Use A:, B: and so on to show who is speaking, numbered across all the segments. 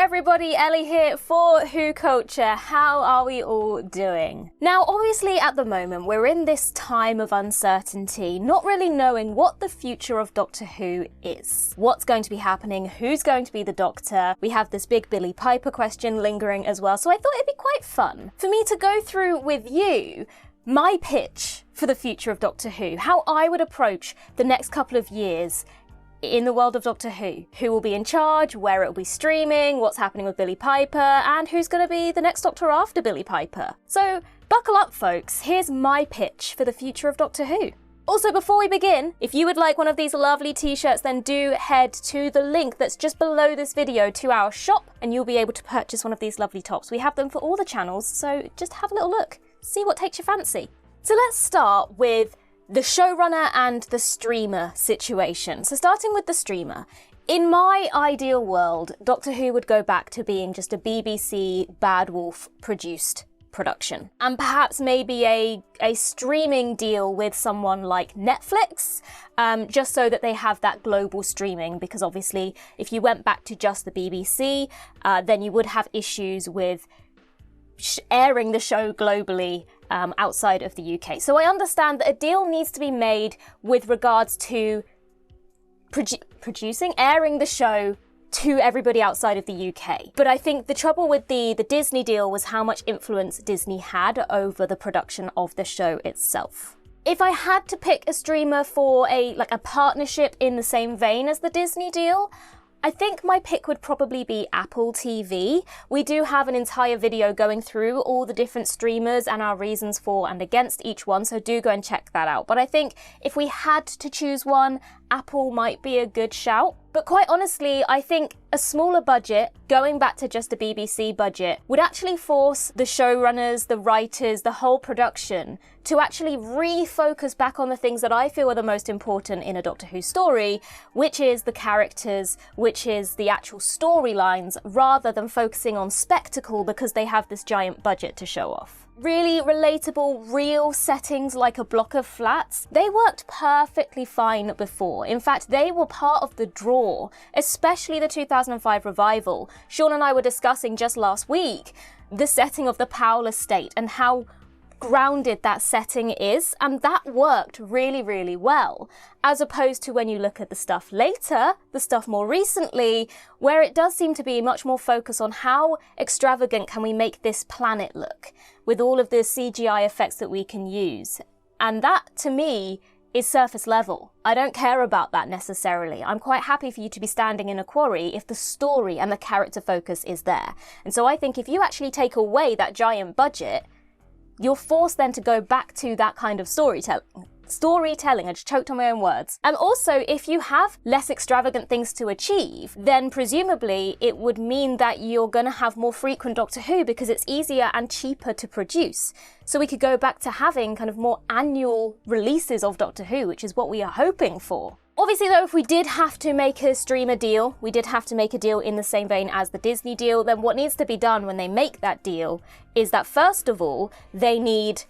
A: everybody, Ellie here for WhoCulture. How are we all doing? Now, obviously at the moment, we're in this time of uncertainty, not really knowing what the future of Doctor Who is. What's going to be happening? Who's going to be the Doctor? We have this big Billie Piper question lingering as well, so I thought it'd be quite fun for me to go through with you my pitch for the future of Doctor Who, how I would approach the next couple of years in the world of Doctor Who. Who will be in charge, where it will be streaming, what's happening with Billie Piper, and who's going to be the next Doctor after Billie Piper. So buckle up, folks. Here's my pitch for the future of Doctor Who. Also, before we begin, if you would like one of these lovely t-shirts, then do head to the link that's just below this video to our shop, and you'll be able to purchase one of these lovely tops. We have them for all the channels, so just have a little look. See what takes your fancy. So let's start with the showrunner and the streamer situation. So starting with the streamer, in my ideal world, Doctor Who would go back to being just a BBC Bad Wolf produced production. And perhaps maybe a streaming deal with someone like Netflix, just so that they have that global streaming, because obviously if you went back to just the BBC, then you would have issues with airing the show globally outside of the UK. So I understand that a deal needs to be made with regards to airing the show to everybody outside of the UK. But I think the trouble with the Disney deal was how much influence Disney had over the production of the show itself. If I had to pick a streamer for a partnership in the same vein as the Disney deal, I think my pick would probably be Apple TV. We do have an entire video going through all the different streamers and our reasons for and against each one, so do go and check that out. But I think if we had to choose one, Apple might be a good shout. But quite honestly, I think a smaller budget, going back to just a BBC budget, would actually force the showrunners, the writers, the whole production to actually refocus back on the things that I feel are the most important in a Doctor Who story, which is the characters, which is the actual storylines, rather than focusing on spectacle because they have this giant budget to show off. Really relatable, real settings like a block of flats, they worked perfectly fine before. In fact, they were part of the draw, especially the 2005 revival. Sean and I were discussing just last week the setting of the Powell estate and how grounded that setting is, and that worked really, really well, as opposed to when you look at the stuff later, the stuff more recently, where it does seem to be much more focus on how extravagant can we make this planet look with all of the CGI effects that we can use. And that, to me, is surface level. I don't care about that necessarily. I'm quite happy for you to be standing in a quarry if the story and the character focus is there. And so I think if you actually take away that giant budget, you're forced then to go back to that kind of storytelling. I just choked on my own words. And also, if you have less extravagant things to achieve, then presumably it would mean that you're going to have more frequent Doctor Who because it's easier and cheaper to produce. So we could go back to having kind of more annual releases of Doctor Who, which is what we are hoping for. Obviously though, if we did have to make a streamer deal, we did have to make a deal in the same vein as the Disney deal, then what needs to be done when they make that deal is that first of all, they need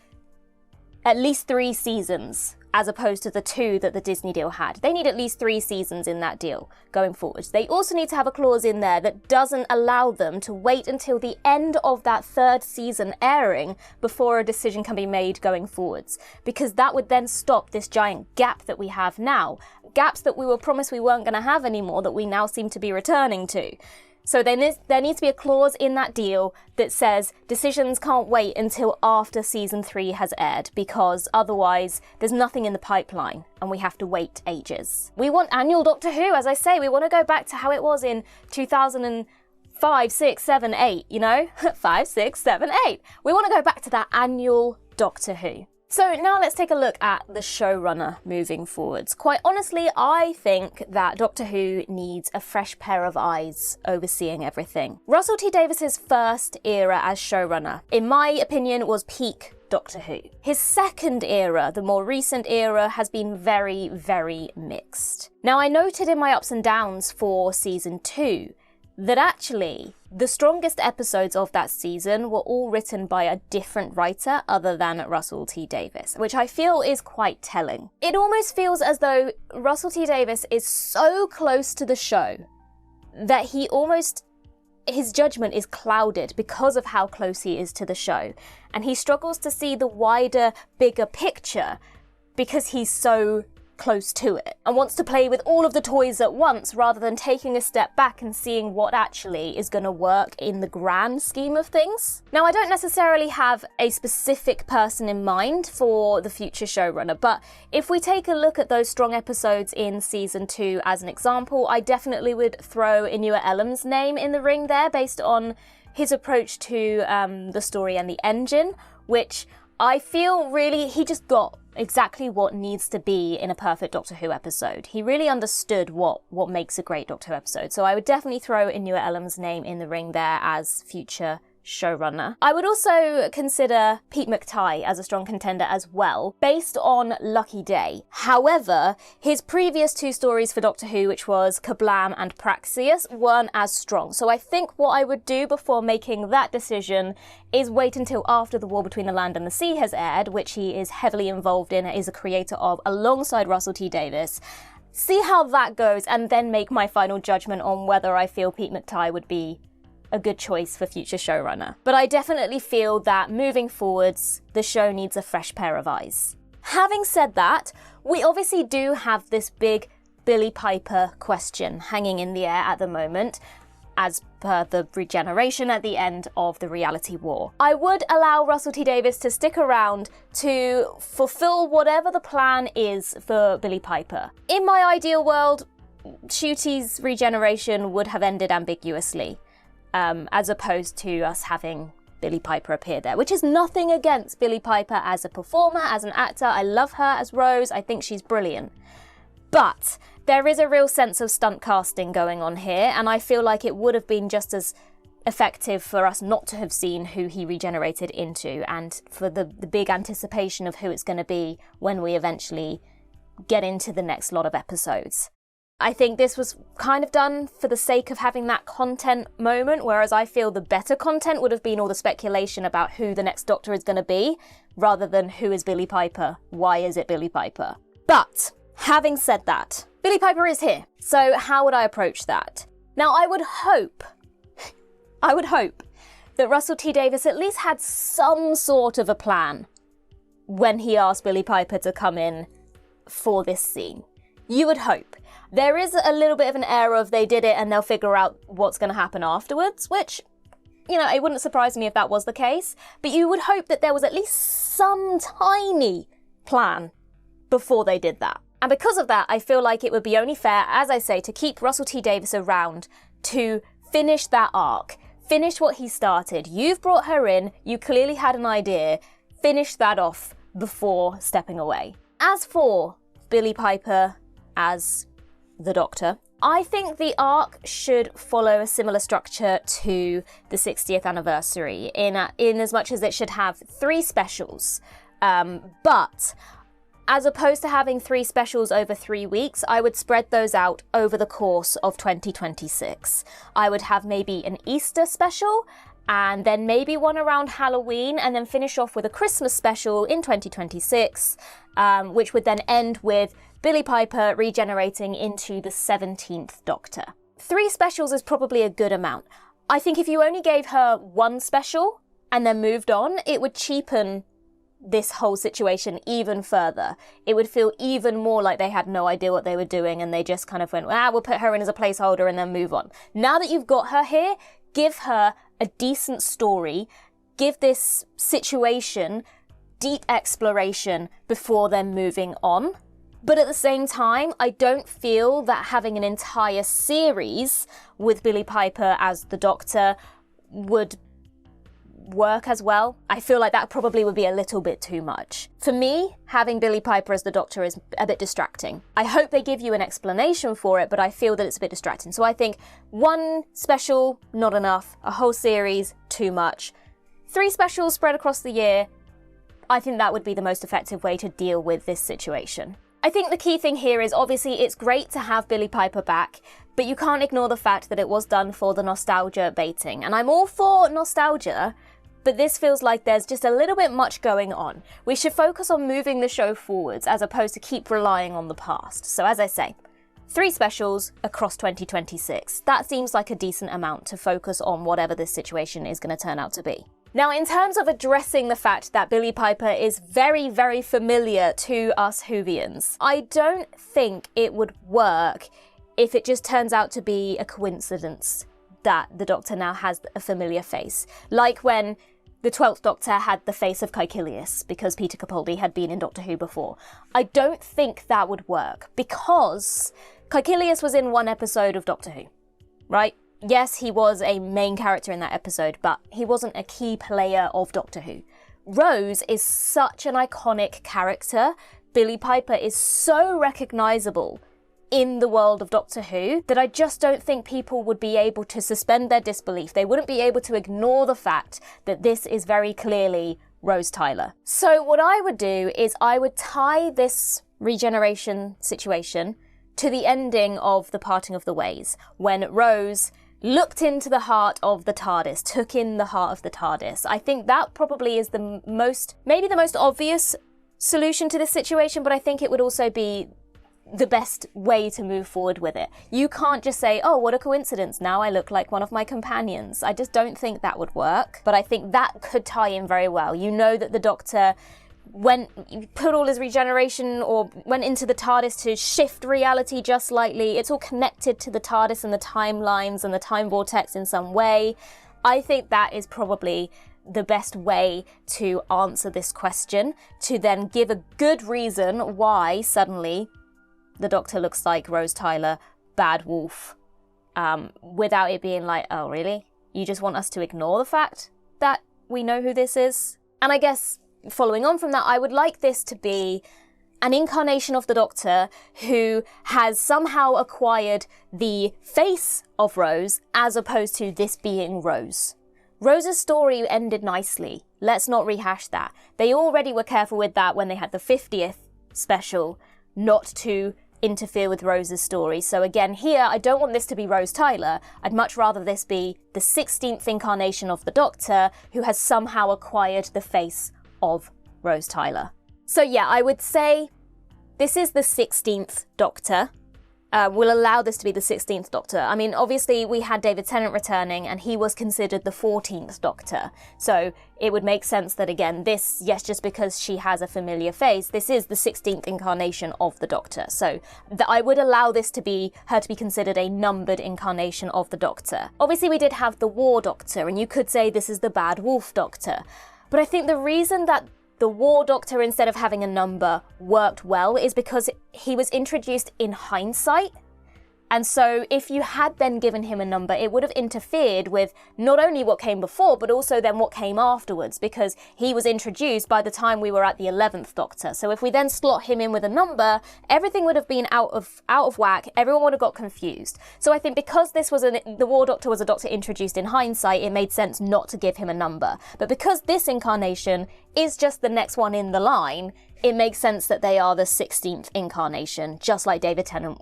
A: at least 3 seasons, as opposed to the 2 that the Disney deal had. They need at least 3 seasons in that deal going forward. They also need to have a clause in there that doesn't allow them to wait until the end of that 3rd season airing before a decision can be made going forwards, because that would then stop this giant gap that we have now. Gaps that we were promised we weren't going to have anymore that we now seem to be returning to. So there needs to be a clause in that deal that says decisions can't wait until after season 3 has aired, because otherwise there's nothing in the pipeline and we have to wait ages. We want annual Doctor Who, as I say. We want to go back to how it was in 2005, 6, 7, 8, you know? 5, 6, 7, 8. We want to go back to that annual Doctor Who. So now let's take a look at the showrunner moving forwards. Quite honestly, I think that Doctor Who needs a fresh pair of eyes overseeing everything. Russell T Davies's first era as showrunner, in my opinion, was peak Doctor Who. His second era, the more recent era, has been very, very mixed. Now, I noted in my ups and downs for season 2 that actually the strongest episodes of that season were all written by a different writer other than Russell T Davies, which I feel is quite telling. It almost feels as though Russell T Davies is so close to the show that he almost his judgment is clouded because of how close he is to the show. And he struggles to see the wider, bigger picture because he's so close to it and wants to play with all of the toys at once rather than taking a step back and seeing what actually is going to work in the grand scheme of things. Now, I don't necessarily have a specific person in mind for the future showrunner, but if we take a look at those strong episodes in season 2 as an example, I definitely would throw Inua Ellam's name in the ring there based on his approach to the story and the engine, which I feel really he just got exactly what needs to be in a perfect Doctor Who episode. He really understood what makes a great Doctor Who episode. So I would definitely throw Inua Ellam's name in the ring there as future showrunner. I would also consider Pete McTighe as a strong contender as well, based on Lucky Day. However, his previous 2 stories for Doctor Who, which was Kablam and Praxeus, weren't as strong. So I think what I would do before making that decision is wait until after The War Between the Land and the Sea has aired, which he is heavily involved in, is a creator of alongside Russell T Davies. See how that goes and then make my final judgment on whether I feel Pete McTighe would be a good choice for future showrunner. But I definitely feel that moving forwards, the show needs a fresh pair of eyes. Having said that, we obviously do have this big Billie Piper question hanging in the air at the moment, as per the regeneration at the end of the reality war. I would allow Russell T Davies to stick around to fulfill whatever the plan is for Billie Piper. In my ideal world, Ncuti's regeneration would have ended ambiguously. As opposed to us having Billie Piper appear there, which is nothing against Billie Piper as a performer, as an actor. I love her as Rose. I think she's brilliant. But there is a real sense of stunt casting going on here, and I feel like it would have been just as effective for us not to have seen who he regenerated into, and for the big anticipation of who it's going to be when we eventually get into the next lot of episodes. I think this was kind of done for the sake of having that content moment, whereas I feel the better content would have been all the speculation about who the next Doctor is going to be, rather than who is Billie Piper, why is it Billie Piper. But, having said that, Billie Piper is here, so how would I approach that? Now, I would hope that Russell T Davies at least had some sort of a plan when he asked Billie Piper to come in for this scene. You would hope. There is a little bit of an air of they did it and they'll figure out what's going to happen afterwards, which, you know, it wouldn't surprise me if that was the case, but you would hope that there was at least some tiny plan before they did that. And because of that, I feel like it would be only fair, as I say, to keep Russell T Davies around to finish that arc, finish what he started. You've brought her in, you clearly had an idea, finish that off before stepping away. As for Billie Piper as the Doctor, I think the arc should follow a similar structure to the 60th anniversary in as much as it should have 3 specials. But as opposed to having 3 specials over 3 weeks, I would spread those out over the course of 2026. I would have maybe an Easter special, and then maybe one around Halloween, and then finish off with a Christmas special in 2026, which would then end with Billie Piper regenerating into the 17th Doctor. 3 specials is probably a good amount. I think if you only gave her 1 special and then moved on, it would cheapen this whole situation even further. It would feel even more like they had no idea what they were doing and they just kind of went, we'll put her in as a placeholder and then move on. Now that you've got her here, give her a decent story, give this situation deep exploration before then moving on. But at the same time, I don't feel that having an entire series with Billie Piper as the Doctor would work as well. I feel like that probably would be a little bit too much. For me, having Billie Piper as the Doctor is a bit distracting. I hope they give you an explanation for it, but I feel that it's a bit distracting. So I think 1 special, not enough. A whole series, too much. 3 specials spread across the year, I think that would be the most effective way to deal with this situation. I think the key thing here is obviously it's great to have Billie Piper back, but you can't ignore the fact that it was done for the nostalgia baiting. And I'm all for nostalgia, but this feels like there's just a little bit much going on. We should focus on moving the show forwards as opposed to keep relying on the past. So as I say, 3 specials across 2026. That seems like a decent amount to focus on whatever this situation is going to turn out to be. Now, in terms of addressing the fact that Billie Piper is very, very familiar to us Whovians, I don't think it would work if it just turns out to be a coincidence that the Doctor now has a familiar face. Like when the 12th Doctor had the face of Caecilius because Peter Capaldi had been in Doctor Who before. I don't think that would work because Caecilius was in one episode of Doctor Who, right? Yes, he was a main character in that episode, but he wasn't a key player of Doctor Who. Rose is such an iconic character. Billie Piper is so recognisable in the world of Doctor Who that I just don't think people would be able to suspend their disbelief. They wouldn't be able to ignore the fact that this is very clearly Rose Tyler. So what I would do is I would tie this regeneration situation to the ending of The Parting of the Ways, when Rose looked into the heart of the TARDIS, took in the heart of the TARDIS. I think that probably is maybe the most obvious solution to this situation, but I think it would also be the best way to move forward with it. You can't just say, oh, what a coincidence, now I look like one of my companions. I just don't think that would work, but I think that could tie in very well. You know that the Doctor put all his regeneration or went into the TARDIS to shift reality just slightly. It's all connected to the TARDIS and the timelines and the time vortex in some way. I think that is probably the best way to answer this question, to then give a good reason why suddenly the Doctor looks like Rose Tyler, Bad Wolf, without it being like, oh really? You just want us to ignore the fact that we know who this is? And I guess following on from that, I would like this to be an incarnation of the Doctor who has somehow acquired the face of Rose as opposed to this being Rose. Rose's story ended nicely. Let's not rehash that. They already were careful with that when they had the 50th special, not to interfere with Rose's story. So again, here, I don't want this to be Rose Tyler. I'd much rather this be the 16th incarnation of the Doctor who has somehow acquired the face of Rose Tyler. So yeah, I would say this is the 16th Doctor. We'll allow this to be the 16th Doctor. I mean, obviously we had David Tennant returning and he was considered the 14th Doctor. So it would make sense that again, this, yes, just because she has a familiar face, this is the 16th incarnation of the Doctor. So I would allow this to be, her to be considered a numbered incarnation of the Doctor. Obviously we did have the War Doctor and you could say this is the Bad Wolf Doctor. But I think the reason that the War Doctor, instead of having a number, worked well is because he was introduced in hindsight. And so if you had then given him a number, it would have interfered with not only what came before, but also then what came afterwards, because he was introduced by the time we were at the 11th Doctor. So if we then slot him in with a number, everything would have been out of whack. Everyone would have got confused. So I think because this was the War Doctor was a Doctor introduced in hindsight, it made sense not to give him a number. But because this incarnation is just the next one in the line, it makes sense that they are the 16th incarnation, just like David Tennant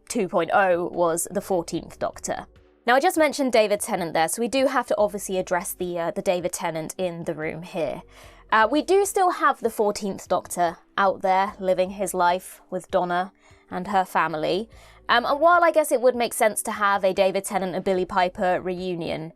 A: 2.0 was the 14th Doctor. Now, I just mentioned David Tennant there, so we do have to obviously address the David Tennant in the room here. We do still have the 14th Doctor out there living his life with Donna and her family. And while I guess it would make sense to have a David Tennant and Billie Piper reunion,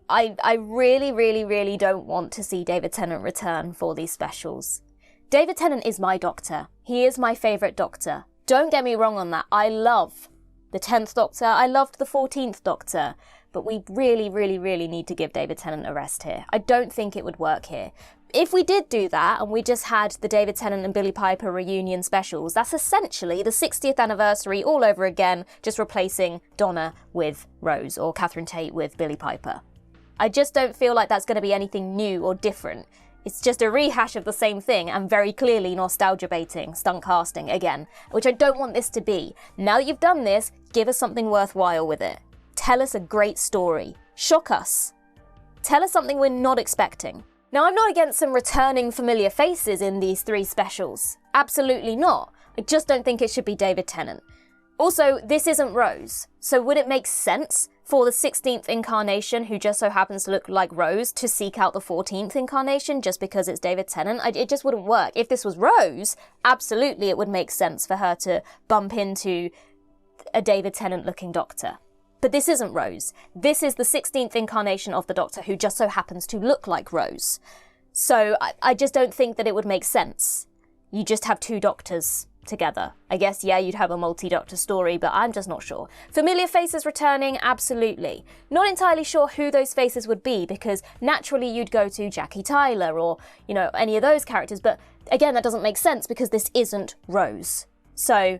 A: I really, really, really don't want to see David Tennant return for these specials. David Tennant is my Doctor. He is my favourite Doctor. Don't get me wrong on that. I love the 10th Doctor. I loved the 14th Doctor. But we really, really, really need to give David Tennant a rest here. I don't think it would work here. If we did do that and we just had the David Tennant and Billie Piper reunion specials, that's essentially the 60th anniversary all over again, just replacing Donna with Rose or Catherine Tate with Billie Piper. I just don't feel like that's going to be anything new or different. It's just a rehash of the same thing and very clearly nostalgia baiting, stunt casting again, which I don't want this to be. Now that you've done this, give us something worthwhile with it. Tell us a great story. Shock us. Tell us something we're not expecting. Now, I'm not against some returning familiar faces in these 3 specials. Absolutely not. I just don't think it should be David Tennant. Also, this isn't Rose, so would it make sense for the 16th incarnation, who just so happens to look like Rose, to seek out the 14th incarnation just because it's David Tennant. It just wouldn't work. If this was Rose, absolutely it would make sense for her to bump into a David Tennant-looking Doctor. But this isn't Rose. This is the 16th incarnation of the Doctor, who just so happens to look like Rose. So I just don't think that it would make sense. You just have two Doctors together. I guess, yeah, you'd have a multi-Doctor story, but I'm just not sure. Familiar faces returning, absolutely. Not entirely sure who those faces would be, because naturally you'd go to Jackie Tyler or, you know, any of those characters, but again, that doesn't make sense because this isn't Rose. So,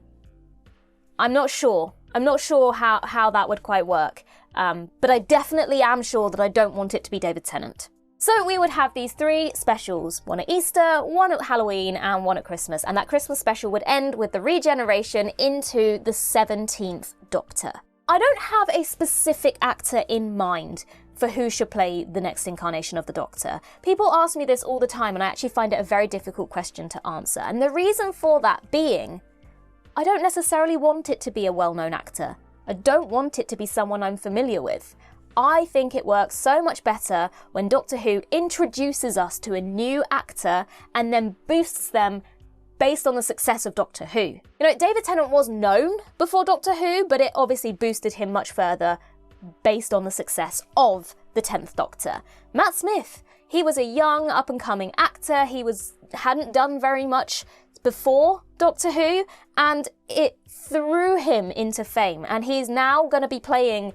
A: I'm not sure. I'm not sure how that would quite work, but I definitely am sure that I don't want it to be David Tennant. So we would have these three specials, one at Easter, one at Halloween, and one at Christmas. And that Christmas special would end with the regeneration into the 17th Doctor. I don't have a specific actor in mind for who should play the next incarnation of the Doctor. People ask me this all the time, and I actually find it a very difficult question to answer. And the reason for that being, I don't necessarily want it to be a well-known actor. I don't want it to be someone I'm familiar with. I think it works so much better when Doctor Who introduces us to a new actor and then boosts them based on the success of Doctor Who. You know, David Tennant was known before Doctor Who, but it obviously boosted him much further based on the success of the 10th Doctor. Matt Smith, he was a young, up-and-coming actor. He hadn't done very much before Doctor Who, and it threw him into fame, and he's now going to be playing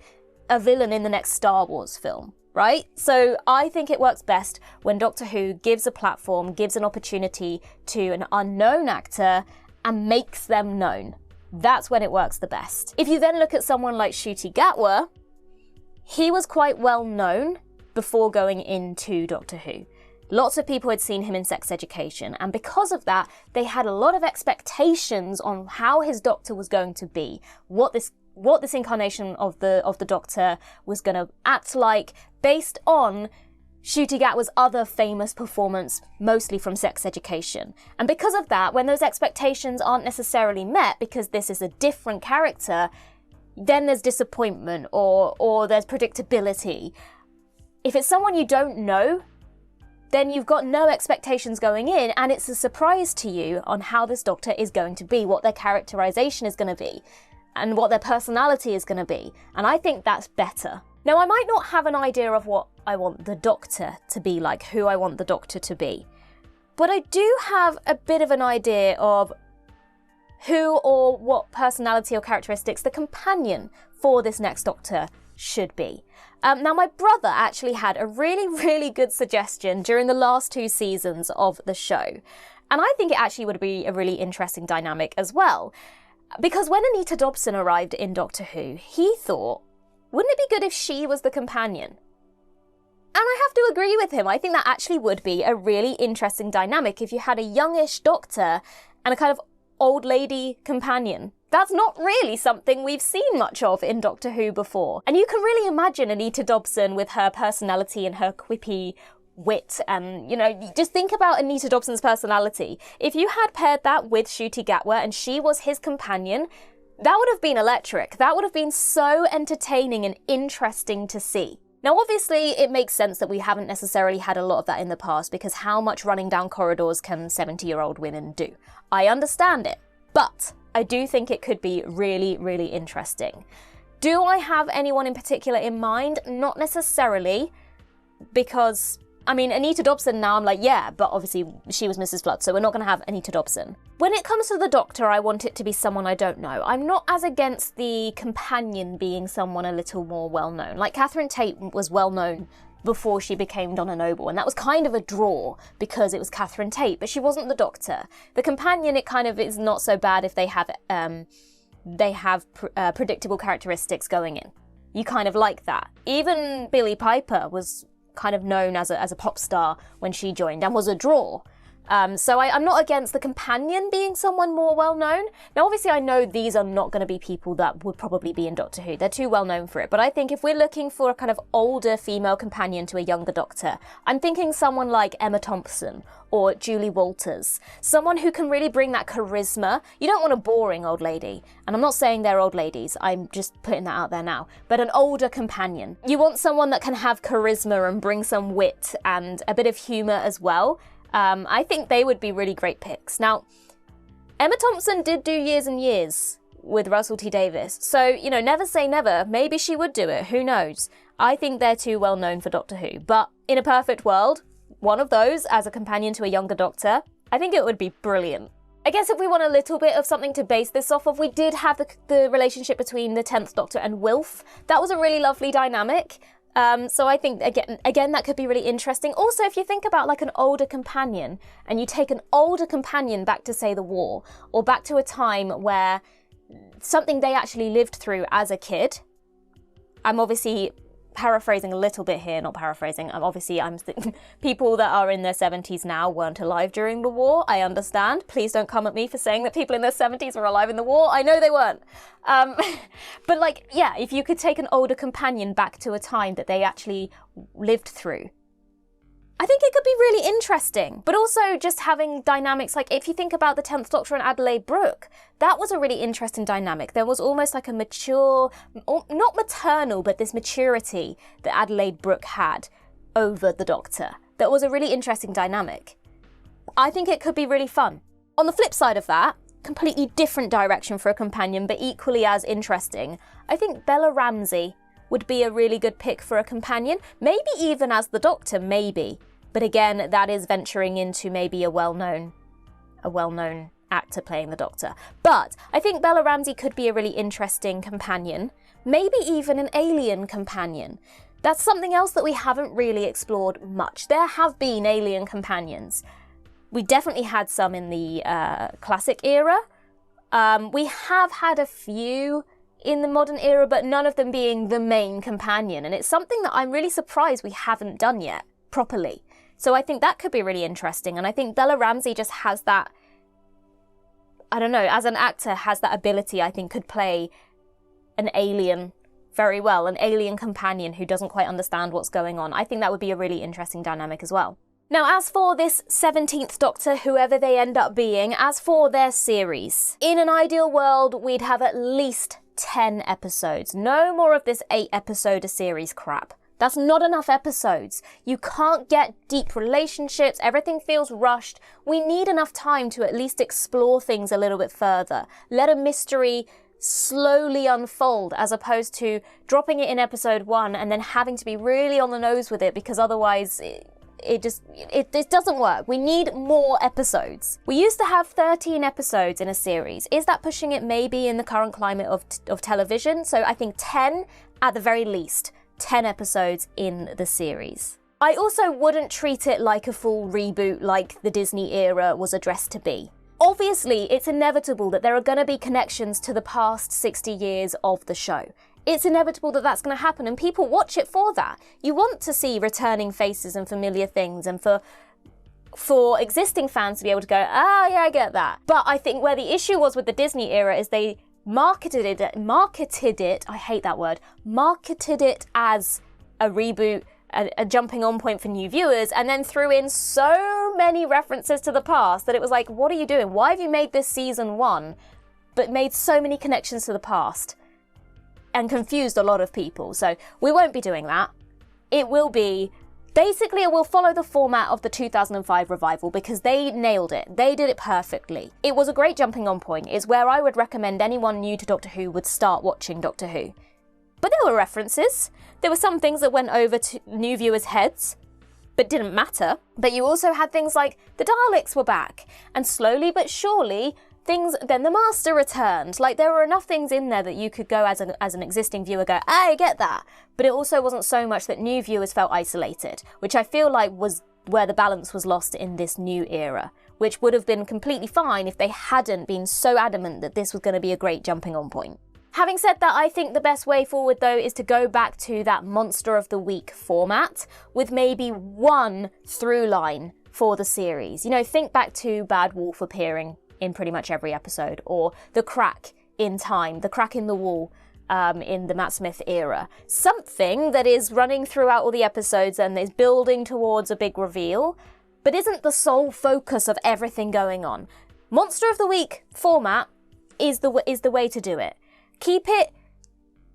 A: a villain in the next Star Wars film, right? So I think it works best when Doctor Who gives a platform, gives an opportunity to an unknown actor and makes them known. That's when it works the best. If you then look at someone like Ncuti Gatwa, he was quite well known before going into Doctor Who. Lots of people had seen him in Sex Education, and because of that, they had a lot of expectations on how his Doctor was going to be, what this incarnation of the Doctor was going to act like, based on Ncuti Gatwa's other famous performance, mostly from Sex Education. And because of that, when those expectations aren't necessarily met, because this is a different character, then there's disappointment or there's predictability. If it's someone you don't know, then you've got no expectations going in, and it's a surprise to you on how this Doctor is going to be, what their characterization is going to be, and what their personality is going to be. And I think that's better. Now, I might not have an idea of what I want the Doctor to be like, who I want the Doctor to be, but I do have a bit of an idea of who or what personality or characteristics the companion for this next Doctor should be. Now, my brother actually had a really, really good suggestion during the last 2 seasons of the show, and I think it actually would be a really interesting dynamic as well. Because when Anita Dobson arrived in Doctor Who, he thought, wouldn't it be good if she was the companion? And I have to agree with him. I think that actually would be a really interesting dynamic if you had a youngish Doctor and a kind of old lady companion. That's not really something we've seen much of in Doctor Who before. And you can really imagine Anita Dobson with her personality and her quippy wit, and, you know, just think about Anita Dobson's personality. If you had paired that with Ncuti Gatwa and she was his companion, that would have been electric. That would have been so entertaining and interesting to see. Now, obviously, it makes sense that we haven't necessarily had a lot of that in the past, because how much running down corridors can 70-year-old women do? I understand it, but I do think it could be really, really interesting. Do I have anyone in particular in mind? Not necessarily, because I mean, Anita Dobson now, I'm like, yeah, but obviously she was Mrs. Flood, so we're not going to have Anita Dobson. When it comes to the Doctor, I want it to be someone I don't know. I'm not as against the companion being someone a little more well-known. Like, Catherine Tate was well-known before she became Donna Noble, and that was kind of a draw because it was Catherine Tate, but she wasn't the Doctor. The companion, it kind of is not so bad if they have predictable characteristics going in. You kind of like that. Even Billie Piper was kind of known as a pop star when she joined and was a draw. So I'm not against the companion being someone more well-known. Now, obviously, I know these are not going to be people that would probably be in Doctor Who. They're too well-known for it. But I think if we're looking for a kind of older female companion to a younger Doctor, I'm thinking someone like Emma Thompson or Julie Walters. Someone who can really bring that charisma. You don't want a boring old lady. And I'm not saying they're old ladies. I'm just putting that out there now. But an older companion. You want someone that can have charisma and bring some wit and a bit of humour as well. I think they would be really great picks. Now, Emma Thompson did do Years and Years with Russell T Davies, so, you know, never say never. Maybe she would do it, who knows? I think they're too well known for Doctor Who, but in a perfect world, one of those as a companion to a younger Doctor, I think it would be brilliant. I guess if we want a little bit of something to base this off of, we did have the relationship between the 10th Doctor and Wilf. That was a really lovely dynamic. So I think, again, that could be really interesting. Also, if you think about like an older companion, and you take an older companion back to, say, the war, or back to a time where something they actually lived through as a kid. I'm obviously paraphrasing a little bit here, not paraphrasing. I'm people that are in their 70s now weren't alive during the war. I understand. Please don't come at me for saying that people in their 70s were alive in the war. I know they weren't. But like, yeah, if you could take an older companion back to a time that they actually lived through, I think it could be really interesting. But also just having dynamics, like if you think about the 10th Doctor and Adelaide Brooke, that was a really interesting dynamic. There was almost like a mature, not maternal, but this maturity that Adelaide Brooke had over the Doctor. That was a really interesting dynamic. I think it could be really fun. On the flip side of that, completely different direction for a companion, but equally as interesting, I think Bella Ramsey would be a really good pick for a companion. Maybe even as the Doctor, maybe. But again, that is venturing into maybe a well-known actor playing the Doctor. But I think Bella Ramsey could be a really interesting companion, maybe even an alien companion. That's something else that we haven't really explored much. There have been alien companions. We definitely had some in the classic era. We have had a few in the modern era, but none of them being the main companion. And it's something that I'm really surprised we haven't done yet, properly. So I think that could be really interesting. And I think Bella Ramsey just has that, I don't know, as an actor, has that ability, I think, could play an alien very well, an alien companion who doesn't quite understand what's going on. I think that would be a really interesting dynamic as well. Now, as for this 17th Doctor, whoever they end up being, as for their series, in an ideal world, we'd have at least 10 episodes. No more of this 8-episode a series crap. That's not enough episodes. You can't get deep relationships. Everything feels rushed. We need enough time to at least explore things a little bit further. Let a mystery slowly unfold, as opposed to dropping it in episode 1 and then having to be really on the nose with it, because otherwise it doesn't work. We need more episodes. We used to have 13 episodes in a series. Is that pushing it maybe in the current climate of television? So I think 10 at the very least. 10 episodes in the series. I also wouldn't treat it like a full reboot like the Disney era was addressed to be. Obviously, it's inevitable that there are going to be connections to the past 60 years of the show. It's inevitable that that's going to happen, and people watch it for that. You want to see returning faces and familiar things, and for existing fans to be able to go, ah, yeah, I get that. But I think where the issue was with the Disney era is they marketed it, I hate that word, marketed it as a reboot, a jumping on point for new viewers, and then threw in so many references to the past that it was like, what are you doing? Why have you made this season 1, but made so many connections to the past? And confused a lot of people. So we won't be doing that. It will be, basically it will follow the format of the 2005 revival, because they nailed it. They did it perfectly. It was a great jumping on point. It's where I would recommend anyone new to Doctor Who would start watching Doctor Who. But there were references. There were some things that went over to new viewers' heads, but didn't matter. But you also had things like the Daleks were back, and slowly but surely then the Master returned. Like, there were enough things in there that you could go as an existing viewer go, I get that. But it also wasn't so much that new viewers felt isolated, which I feel like was where the balance was lost in this new era, which would have been completely fine if they hadn't been so adamant that this was going to be a great jumping on point. Having said that, I think the best way forward, though, is to go back to that Monster of the Week format with maybe one through line for the series. You know, think back to Bad Wolf appearing in pretty much every episode, or the crack in time, the crack in the wall in the Matt Smith era. Something that is running throughout all the episodes and is building towards a big reveal, but isn't the sole focus of everything going on. Monster of the Week format is the way to do it. Keep it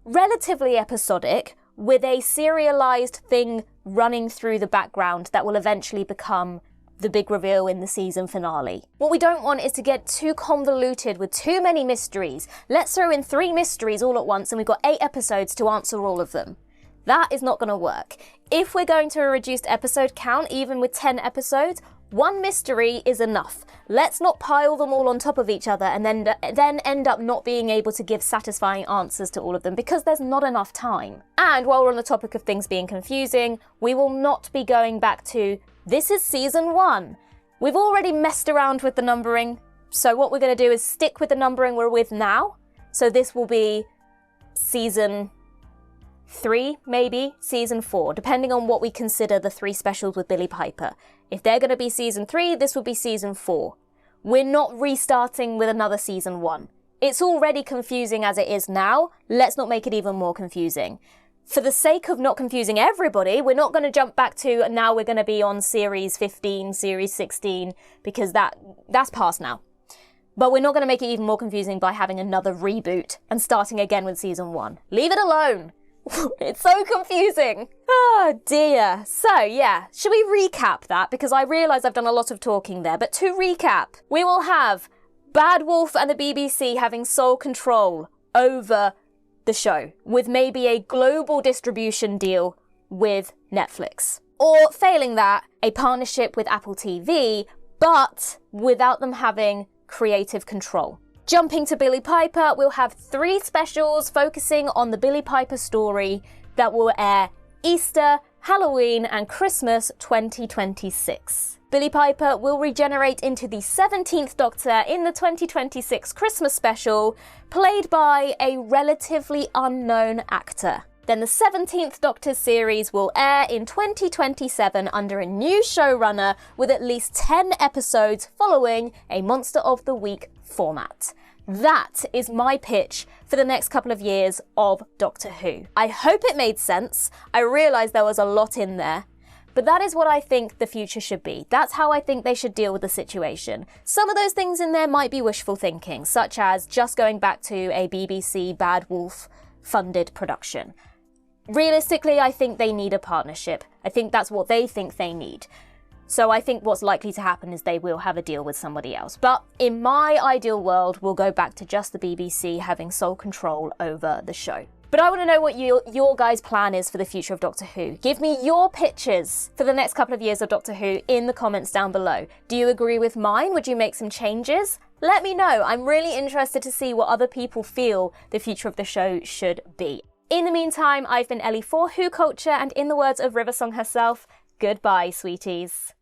A: relatively episodic with a serialized thing running through the background that will eventually become the big reveal in the season finale. What we don't want is to get too convoluted with too many mysteries. Let's throw in 3 mysteries all at once and we've got 8 episodes to answer all of them. That is not going to work. If we're going to a reduced episode count, even with 10 episodes, 1 mystery is enough. Let's not pile them all on top of each other and then end up not being able to give satisfying answers to all of them because there's not enough time. And while we're on the topic of things being confusing, we will not be going back to, this is season 1. We've already messed around with the numbering, so what we're going to do is stick with the numbering we're with now. So this will be season 3, maybe season 4, depending on what we consider the 3 specials with Billie Piper. If they're going to be season 3, this will be season 4. We're not restarting with another season 1. It's already confusing as it is now. Let's not make it even more confusing. For the sake of not confusing everybody, we're not going to jump back to now we're going to be on series 15, series 16, because that's past now. But we're not going to make it even more confusing by having another reboot and starting again with season 1. Leave it alone. It's so confusing. Oh dear. So yeah, should we recap that? Because I realise I've done a lot of talking there, but to recap, we will have Bad Wolf and the BBC having sole control over the show, with maybe a global distribution deal with Netflix. Or failing that, a partnership with Apple TV, but without them having creative control. Jumping to Billie Piper, we'll have 3 specials focusing on the Billie Piper story that will air Easter, Halloween, and Christmas 2026. Billie Piper will regenerate into the 17th Doctor in the 2026 Christmas special, played by a relatively unknown actor. Then the 17th Doctor series will air in 2027 under a new showrunner with at least 10 episodes following a Monster of the Week format. That is my pitch for the next couple of years of Doctor Who. I hope it made sense. I realised there was a lot in there. But that is what I think the future should be. That's how I think they should deal with the situation. Some of those things in there might be wishful thinking, such as just going back to a BBC Bad Wolf funded production. Realistically, I think they need a partnership. I think that's what they think they need. So I think what's likely to happen is they will have a deal with somebody else. But in my ideal world, we'll go back to just the BBC having sole control over the show. But I want to know what your guys' plan is for the future of Doctor Who. Give me your pitches for the next couple of years of Doctor Who in the comments down below. Do you agree with mine? Would you make some changes? Let me know. I'm really interested to see what other people feel the future of the show should be. In the meantime, I've been Ellie for WhoCulture, and in the words of Riversong herself, goodbye, sweeties.